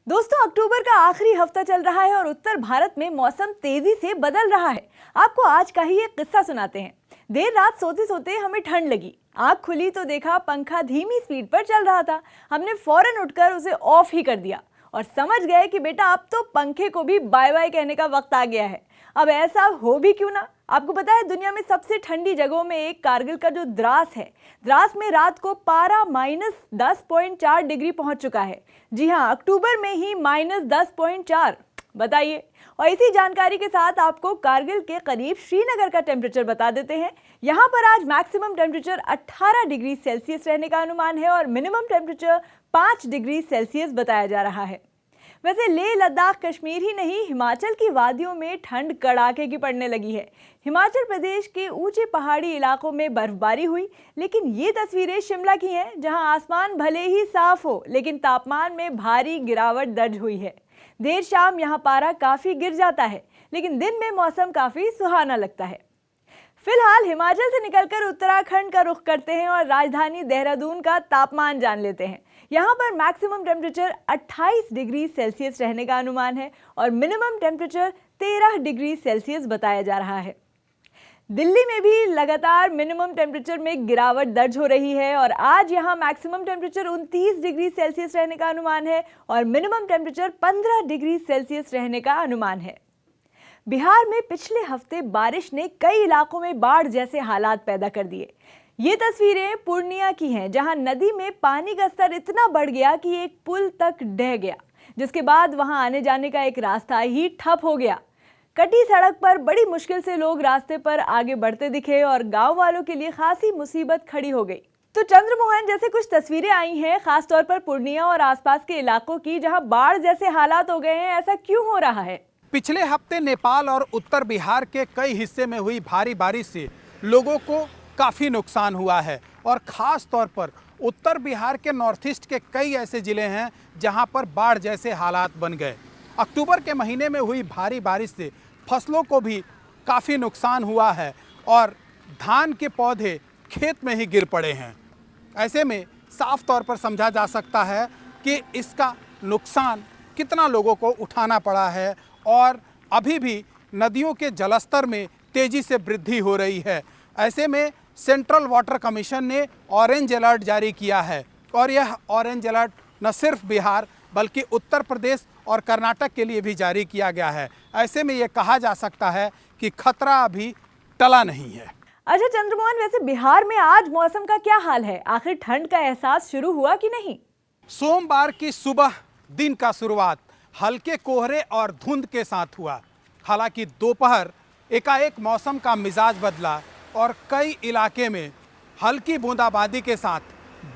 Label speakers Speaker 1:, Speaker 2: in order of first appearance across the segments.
Speaker 1: दोस्तों, अक्टूबर का आखिरी हफ्ता चल रहा है और उत्तर भारत में मौसम तेजी से बदल रहा है। आपको आज का ही एक किस्सा सुनाते हैं। देर रात सोते सोते हमें ठंड लगी। आंख खुली तो देखा पंखा धीमी स्पीड पर चल रहा था। हमने फौरन उठकर उसे ऑफ ही कर दिया और समझ गए कि बेटा अब तो पंखे को भी बाय बाय कहने का वक्त आ गया है। अब ऐसा हो भी क्यों ना। आपको पता है, दुनिया में सबसे ठंडी जगहों में एक कारगिल का जो द्रास है, द्रास में रात को पारा -10.4 डिग्री पहुंच चुका है। जी हां, अक्टूबर में ही -10.4। बताइए। और इसी जानकारी के साथ आपको कारगिल के करीब श्रीनगर का टेम्परेचर बता देते हैं। यहां पर आज मैक्सिमम टेम्परेचर 18 डिग्री सेल्सियस रहने का अनुमान है और मिनिमम टेम्परेचर 5 डिग्री सेल्सियस बताया जा रहा है। वैसे लेह लद्दाख कश्मीर ही नहीं, हिमाचल की वादियों में ठंड कड़ाके की पड़ने लगी है। हिमाचल प्रदेश के ऊंचे पहाड़ी इलाकों में बर्फबारी हुई, लेकिन ये तस्वीरें शिमला की हैं, जहां आसमान भले ही साफ हो लेकिन तापमान में भारी गिरावट दर्ज हुई है। देर शाम यहां पारा काफी गिर जाता है, लेकिन दिन में मौसम काफी सुहाना लगता है। फिलहाल हिमाचल से निकलकर उत्तराखंड का रुख करते हैं और राजधानी देहरादून का तापमान जान लेते हैं। यहाँ पर मैक्सिमम टेम्परेचर 28 डिग्री सेल्सियस रहने का अनुमान है और मिनिमम टेम्परेचर 13 डिग्री सेल्सियस बताया जा रहा है। दिल्ली में भी लगातार मिनिमम टेम्परेचर में गिरावट दर्ज हो रही है और आज यहाँ मैक्सिमम टेम्परेचर 29 डिग्री सेल्सियस रहने का अनुमान है और मिनिमम टेम्परेचर 15 डिग्री सेल्सियस रहने का अनुमान है। बिहार में पिछले हफ्ते बारिश ने कई इलाकों में बाढ़ जैसे हालात पैदा कर दिए। ये तस्वीरें पूर्णिया की हैं, जहां नदी में पानी का स्तर इतना बढ़ गया कि एक पुल तक ढह गया, जिसके बाद वहां आने जाने का एक रास्ता ही ठप हो गया। कटी सड़क पर बड़ी मुश्किल से लोग रास्ते पर आगे बढ़ते दिखे और गांव वालों के लिए खासी मुसीबत खड़ी हो गई। तो चंद्रमोहन, जैसे कुछ तस्वीरें आई हैं खासतौर पर पूर्णिया और आसपास के इलाकों की, जहां बाढ़ जैसे हालात हो गए हैं, ऐसा क्यों हो रहा है?
Speaker 2: पिछले हफ्ते नेपाल और उत्तर बिहार के कई हिस्से में हुई भारी बारिश से लोगों को काफ़ी नुकसान हुआ है और ख़ास तौर पर उत्तर बिहार के नॉर्थ ईस्ट के कई ऐसे ज़िले हैं जहां पर बाढ़ जैसे हालात बन गए। अक्टूबर के महीने में हुई भारी बारिश से फसलों को भी काफ़ी नुकसान हुआ है और धान के पौधे खेत में ही गिर पड़े हैं। ऐसे में साफ तौर पर समझा जा सकता है कि इसका नुकसान कितना लोगों को उठाना पड़ा है और अभी भी नदियों के जलस्तर में तेज़ी से वृद्धि हो रही है। ऐसे में सेंट्रल वाटर कमीशन ने ऑरेंज अलर्ट जारी किया है और यह ऑरेंज अलर्ट न सिर्फ बिहार बल्कि उत्तर प्रदेश और कर्नाटक के लिए भी जारी किया गया है। ऐसे में ये कहा जा सकता है कि खतरा अभी टला नहीं है।
Speaker 1: अच्छा चंद्रमोहन, वैसे बिहार में आज मौसम का क्या हाल है? आखिर ठंड का एहसास शुरू हुआ कि नहीं?
Speaker 2: सोमवार की सुबह दिन का शुरुआत हल्के कोहरे और धुंध के साथ हुआ। हालांकि दोपहर एकाएक मौसम का मिजाज बदला और कई इलाके में हल्की बूंदाबांदी के साथ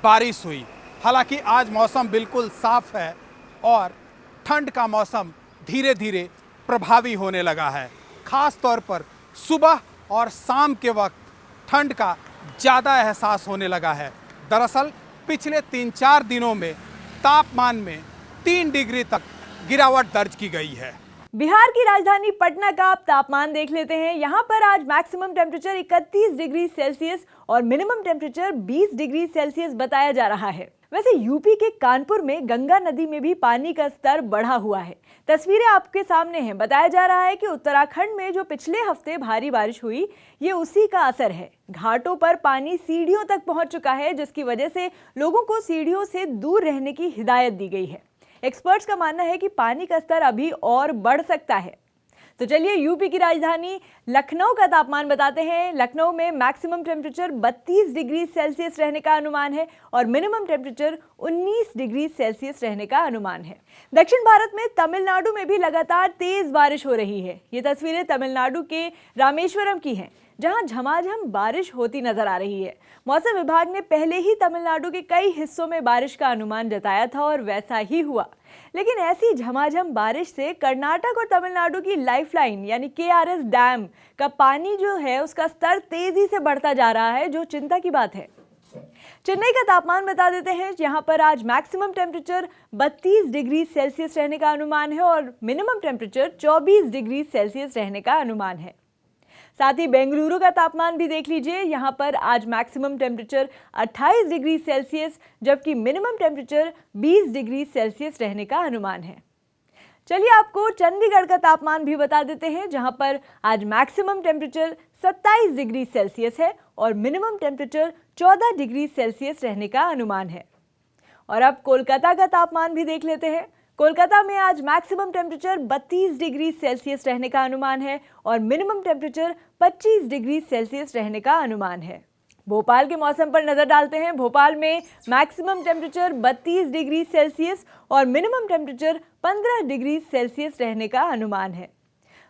Speaker 2: बारिश हुई। हालांकि आज मौसम बिल्कुल साफ है और ठंड का मौसम धीरे धीरे प्रभावी होने लगा है। खास तौर पर सुबह और शाम के वक्त ठंड का ज़्यादा एहसास होने लगा है। दरअसल पिछले 3-4 दिनों में तापमान में 3 डिग्री तक गिरावट दर्ज की गई है।
Speaker 1: बिहार की राजधानी पटना का आप तापमान देख लेते हैं। यहाँ पर आज मैक्सिमम टेम्परेचर 31 डिग्री सेल्सियस और मिनिमम टेम्परेचर 20 डिग्री सेल्सियस बताया जा रहा है। वैसे यूपी के कानपुर में गंगा नदी में भी पानी का स्तर बढ़ा हुआ है। तस्वीरें आपके सामने हैं। बताया जा रहा है कि उत्तराखंड में जो पिछले हफ्ते भारी बारिश हुई, ये उसी का असर है। घाटों पर पानी सीढ़ियों तक पहुंच चुका है, जिसकी वजह से लोगों को सीढ़ियों से दूर रहने की हिदायत दी गई है। एक्सपर्ट्स का मानना है कि पानी का स्तर अभी और बढ़ सकता है। तो चलिए यूपी की राजधानी लखनऊ का तापमान बताते हैं। लखनऊ में मैक्सिमम टेम्परेचर 32 डिग्री सेल्सियस रहने का अनुमान है और मिनिमम टेम्परेचर 19 डिग्री सेल्सियस रहने का अनुमान है। दक्षिण भारत में तमिलनाडु में भी लगातार तेज बारिश हो रही है। ये तस्वीरें तमिलनाडु के रामेश्वरम की हैं, जहां झमाझम बारिश होती नजर आ रही है। मौसम विभाग ने पहले ही तमिलनाडु के कई हिस्सों में बारिश का अनुमान जताया था और वैसा ही हुआ। लेकिन ऐसी झमाझम बारिश से कर्नाटक और तमिलनाडु की लाइफलाइन यानी केआरएस डैम का पानी जो है उसका स्तर तेजी से बढ़ता जा रहा है, जो चिंता की बात है। चेन्नई का तापमान बता देते हैं। यहाँ पर आज मैक्सिमम टेम्परेचर 32 डिग्री सेल्सियस रहने का अनुमान है और मिनिमम टेम्परेचर 24 डिग्री सेल्सियस रहने का अनुमान है। साथ ही बेंगलुरु का तापमान भी देख लीजिए। यहाँ पर आज मैक्सिमम टेम्परेचर 28 डिग्री सेल्सियस जबकि मिनिमम टेम्परेचर 20 डिग्री सेल्सियस रहने का अनुमान है। चलिए आपको चंडीगढ़ का तापमान भी बता देते हैं, जहां पर आज मैक्सिमम टेम्परेचर 27 डिग्री सेल्सियस है और मिनिमम टेम्परेचर 14 डिग्री सेल्सियस रहने का अनुमान है। और अब कोलकाता का तापमान भी देख लेते हैं। कोलकाता में आज मैक्सिमम टेम्परेचर 32 डिग्री सेल्सियस रहने का अनुमान है और मिनिमम टेम्परेचर 25 डिग्री सेल्सियस रहने का अनुमान है। भोपाल के मौसम पर नजर डालते हैं। भोपाल में मैक्सिमम टेम्परेचर 32 डिग्री सेल्सियस और मिनिमम टेम्परेचर 15 डिग्री सेल्सियस रहने का अनुमान है।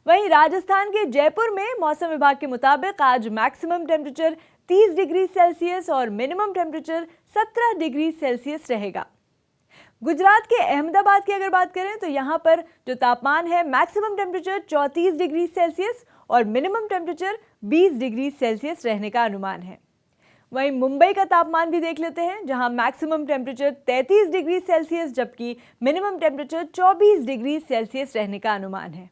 Speaker 1: वहीं राजस्थान के जयपुर में मौसम विभाग के मुताबिक आज मैक्सिमम टेम्परेचर 30 डिग्री सेल्सियस और मिनिमम टेम्परेचर 17 डिग्री सेल्सियस रहेगा। गुजरात के अहमदाबाद की अगर बात करें तो यहाँ पर जो तापमान है मैक्सिमम टेम्परेचर 34 डिग्री सेल्सियस और मिनिमम टेम्परेचर 20 डिग्री सेल्सियस रहने का अनुमान है। वहीं मुंबई का तापमान भी देख लेते हैं, जहां मैक्सिमम टेम्परेचर 33 डिग्री सेल्सियस जबकि मिनिमम टेम्परेचर 24 डिग्री सेल्सियस रहने का अनुमान है।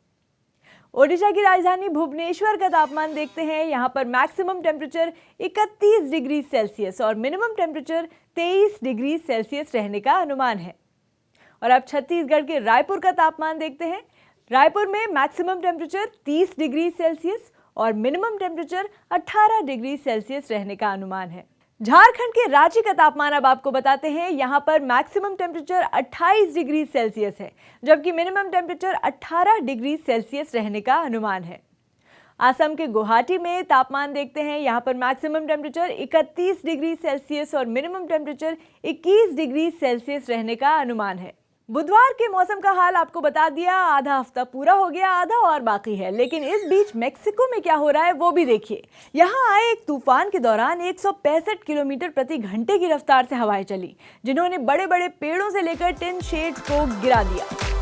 Speaker 1: ओडिशा की राजधानी भुवनेश्वर का तापमान देखते हैं। यहां पर मैक्सिमम टेम्परेचर 31 डिग्री सेल्सियस और मिनिमम टेम्परेचर 23 डिग्री सेल्सियस रहने का अनुमान है। और अब छत्तीसगढ़ के रायपुर का तापमान देखते हैं। रायपुर में मैक्सिमम टेम्परेचर 30 डिग्री सेल्सियस और मिनिमम टेम्परेचर 18 डिग्री सेल्सियस रहने का अनुमान है। झारखंड के रांची का तापमान अब आपको बताते हैं। यहाँ पर मैक्सिमम टेम्परेचर 28 डिग्री सेल्सियस है जबकि मिनिमम टेम्परेचर 18 डिग्री सेल्सियस रहने का अनुमान है। असम के गुवाहाटी में तापमान देखते हैं। यहाँ पर मैक्सिमम टेम्परेचर 31 डिग्री सेल्सियस और मिनिमम टेम्परेचर 21 डिग्री सेल्सियस रहने का अनुमान है। बुधवार के मौसम का हाल आपको बता दिया। आधा हफ्ता पूरा हो गया, आधा और बाकी है, लेकिन इस बीच मेक्सिको में क्या हो रहा है वो भी देखिए। यहाँ आए एक तूफान के दौरान 165 किलोमीटर प्रति घंटे की रफ्तार से हवाएं चली, जिन्होंने बड़े बड़े पेड़ों से लेकर टिन शेड्स को गिरा दिया।